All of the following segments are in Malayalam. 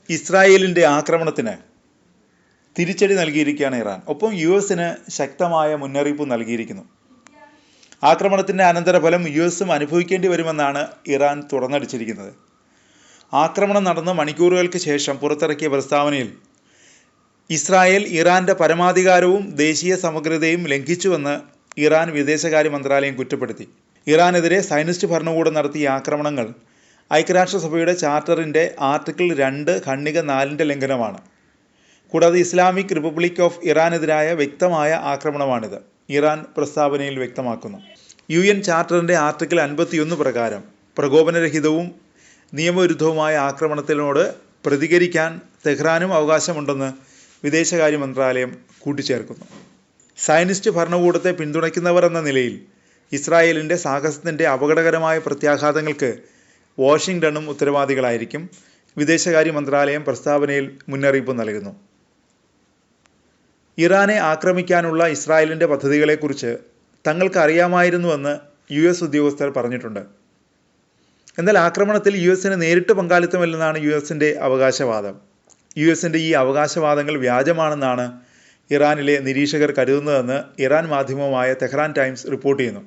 ഇസ്രായേലിൻ്റെ ആക്രമണത്തിന് തിരിച്ചടി നൽകിയിരിക്കുകയാണ് ഇറാൻ. ഒപ്പം US-ന് ശക്തമായ മുന്നറിയിപ്പ് നൽകിയിരിക്കുന്നു. ആക്രമണത്തിൻ്റെ അനന്തരഫലം US-ഉം അനുഭവിക്കേണ്ടി വരുമെന്നാണ് ഇറാൻ തുറന്നടിച്ചിരിക്കുന്നത്. ആക്രമണം നടന്ന് മണിക്കൂറുകൾക്ക് ശേഷം പുറത്തിറക്കിയ പ്രസ്താവനയിൽ ഇസ്രായേൽ ഇറാൻ്റെ പരമാധികാരവും ദേശീയ സമഗ്രതയും ലംഘിച്ചുവെന്ന് ഇറാൻ വിദേശകാര്യ മന്ത്രാലയം കുറ്റപ്പെടുത്തി. ഇറാനെതിരെ സയനിസ്റ്റ് ഭരണകൂടം നടത്തിയ ആക്രമണങ്ങൾ ഐക്യരാഷ്ട്രസഭയുടെ ചാർട്ടറിൻ്റെ ആർട്ടിക്കിൾ 2(4) ലംഘനമാണ്. കൂടാതെ ഇസ്ലാമിക് റിപ്പബ്ലിക് ഓഫ് ഇറാനെതിരായ വ്യക്തമായ ആക്രമണമാണിത്, ഇറാൻ പ്രസ്താവനയിൽ വ്യക്തമാക്കുന്നു. UN ചാർട്ടറിൻ്റെ ആർട്ടിക്കിൾ 51 പ്രകാരം പ്രകോപനരഹിതവും നിയമവിരുദ്ധവുമായ ആക്രമണത്തിനോട് പ്രതികരിക്കാൻ തെഹ്റാനും അവകാശമുണ്ടെന്ന് വിദേശകാര്യ മന്ത്രാലയം കൂട്ടിച്ചേർക്കുന്നു. സയനിസ്റ്റ് ഭരണകൂടത്തെ പിന്തുണയ്ക്കുന്നവർ എന്ന നിലയിൽ ഇസ്രായേലിൻ്റെ സാഹസത്തിൻ്റെ അപകടകരമായ പ്രത്യാഘാതങ്ങൾക്ക് വാഷിംഗ്ടണും ഉത്തരവാദികളായിരിക്കും, വിദേശകാര്യ മന്ത്രാലയം പ്രസ്താവനയിൽ മുന്നറിയിപ്പ് നൽകുന്നു. ഇറാനെ ആക്രമിക്കാനുള്ള ഇസ്രായേലിൻ്റെ പദ്ധതികളെക്കുറിച്ച് തങ്ങൾക്ക് അറിയാമായിരുന്നുവെന്ന് US ഉദ്യോഗസ്ഥർ പറഞ്ഞിട്ടുണ്ട്. എന്നാൽ ആക്രമണത്തിൽ US-ന് നേരിട്ട് പങ്കാളിത്തമില്ലെന്നാണ് US-ൻ്റെ അവകാശവാദം. US-ൻ്റെ ഈ അവകാശവാദങ്ങൾ വ്യാജമാണെന്നാണ് ഇറാനിലെ നിരീക്ഷകർ കരുതുന്നതെന്ന് ഇറാൻ മാധ്യമമായ തെഹ്റാൻ ടൈംസ് റിപ്പോർട്ട് ചെയ്യുന്നു.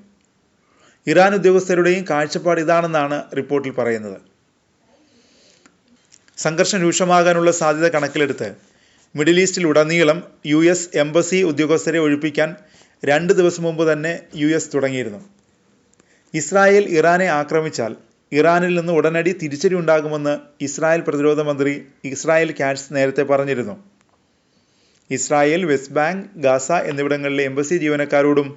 ഇറാൻ ഉദ്യോഗസ്ഥരുടെയും കാഴ്ചപ്പാട് ഇതാണെന്നാണ് റിപ്പോർട്ടിൽ പറയുന്നത്. സംഘർഷം രൂക്ഷമാകാനുള്ള സാധ്യത കണക്കിലെടുത്ത് മിഡിൽ ഈസ്റ്റിലുടനീളം US എംബസി ഉദ്യോഗസ്ഥരെ ഒഴിപ്പിക്കാൻ 2 ദിവസം മുമ്പ് തന്നെ US തുടങ്ങിയിരുന്നു. ഇസ്രായേൽ ഇറാനെ ആക്രമിച്ചാൽ ഇറാനിൽ നിന്ന് ഉടനടി തിരിച്ചടി ഉണ്ടാകുമെന്ന് ഇസ്രായേൽ പ്രതിരോധ മന്ത്രി ഇസ്രായേൽ കാറ്റ്സ് നേരത്തെ പറഞ്ഞിരുന്നു. ഇസ്രായേൽ, വെസ്റ്റ് ബാങ്ക്, ഗാസ എന്നിവിടങ്ങളിലെ എംബസി ജീവനക്കാരോടും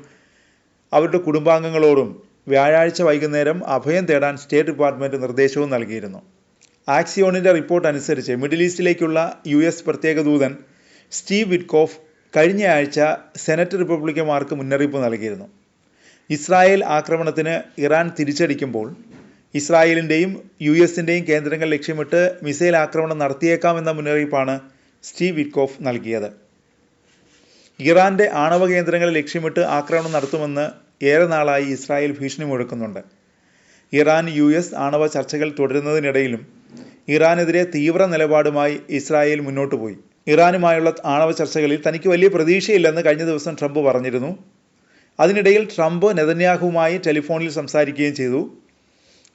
അവരുടെ കുടുംബാംഗങ്ങളോടും വ്യാഴാഴ്ച വൈകുന്നേരം അഭയം തേടാൻ സ്റ്റേറ്റ് ഡിപ്പാർട്ട്മെൻറ്റ് നിർദ്ദേശവും നൽകിയിരുന്നു. ആക്സിയോണിൻ്റെ റിപ്പോർട്ട് അനുസരിച്ച് മിഡിൽ ഈസ്റ്റിലേക്കുള്ള US പ്രത്യേക ദൂതൻ സ്റ്റീവ് വിറ്റ്കോഫ് കഴിഞ്ഞയാഴ്ച സെനറ്റ് റിപ്പബ്ലിക്കന്മാർക്ക് മുന്നറിയിപ്പ് നൽകിയിരുന്നു. ഇസ്രായേൽ ആക്രമണത്തിന് ഇറാൻ തിരിച്ചടിക്കുമ്പോൾ ഇസ്രായേലിൻ്റെയും US-ൻ്റെയും കേന്ദ്രങ്ങൾ ലക്ഷ്യമിട്ട് മിസൈൽ ആക്രമണം നടത്തിയേക്കാമെന്ന മുന്നറിയിപ്പാണ് സ്റ്റീവ് വിറ്റ്കോഫ് നൽകിയത്. ഇറാൻ്റെ ആണവ കേന്ദ്രങ്ങളെ ലക്ഷ്യമിട്ട് ആക്രമണം നടത്തുമെന്ന് ഏറെ നാളായി ഇസ്രായേൽ ഭീഷണി മുഴക്കുന്നുണ്ട്. ഇറാൻ US ആണവ ചർച്ചകൾ തുടരുന്നതിനിടയിലും ഇറാനെതിരെ തീവ്ര നിലപാടുമായി ഇസ്രായേൽ മുന്നോട്ട് പോയി. ഇറാനുമായുള്ള ആണവ ചർച്ചകളിൽ തനിക്ക് വലിയ പ്രതീക്ഷയില്ലെന്ന് കഴിഞ്ഞ ദിവസം ട്രംപ് പറഞ്ഞിരുന്നു. അതിനിടയിൽ ട്രംപ് നെതന്യാഹുവുമായി ടെലിഫോണിൽ സംസാരിക്കുകയും ചെയ്തു.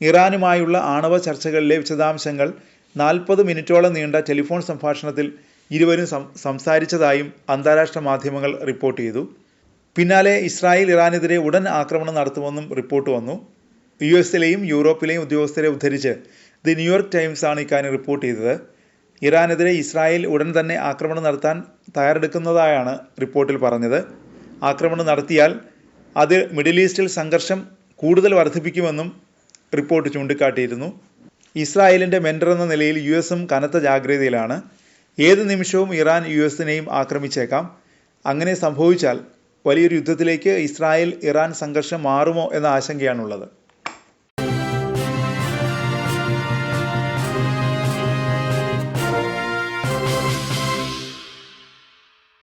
ഇറാനുമായുള്ള ആണവ ചർച്ചകളിലെ വിശദാംശങ്ങൾ 40 മിനിറ്റോളം നീണ്ട ടെലിഫോൺ സംഭാഷണത്തിൽ ഇരുവരും സംസാരിച്ചതായും അന്താരാഷ്ട്ര മാധ്യമങ്ങൾ റിപ്പോർട്ട് ചെയ്തു. പിന്നാലെ ഇസ്രായേൽ ഇറാനെതിരെ ഉടൻ ആക്രമണം നടത്തുമെന്നും റിപ്പോർട്ട് വന്നു. US-ലെയും യൂറോപ്പിലെയും ഉദ്യോഗസ്ഥരെ ഉദ്ധരിച്ച് ദി ന്യൂയോർക്ക് ടൈംസ് ആണ് ഇക്കാര്യം റിപ്പോർട്ട് ചെയ്തത്. ഇറാനെതിരെ ഇസ്രായേൽ ഉടൻ തന്നെ ആക്രമണം നടത്താൻ തയ്യാറെടുക്കുന്നതായാണ് റിപ്പോർട്ടിൽ പറഞ്ഞത്. ആക്രമണം നടത്തിയാൽ അത് മിഡിൽ ഈസ്റ്റിൽ സംഘർഷം കൂടുതൽ വർദ്ധിപ്പിക്കുമെന്നും റിപ്പോർട്ട് ചൂണ്ടിക്കാട്ടിയിരുന്നു. ഇസ്രായേലിൻ്റെ മെൻറ്റർ എന്ന നിലയിൽ US-ഉം കനത്ത ജാഗ്രതയിലാണ്. ഏത് നിമിഷവും ഇറാൻ US-നെയും ആക്രമിച്ചേക്കാം. അങ്ങനെ സംഭവിച്ചാൽ വലിയൊരു യുദ്ധത്തിലേക്ക് ഇസ്രായേൽ ഇറാൻ സംഘർഷം മാറുമോ എന്ന ആശങ്കയാണുള്ളത്.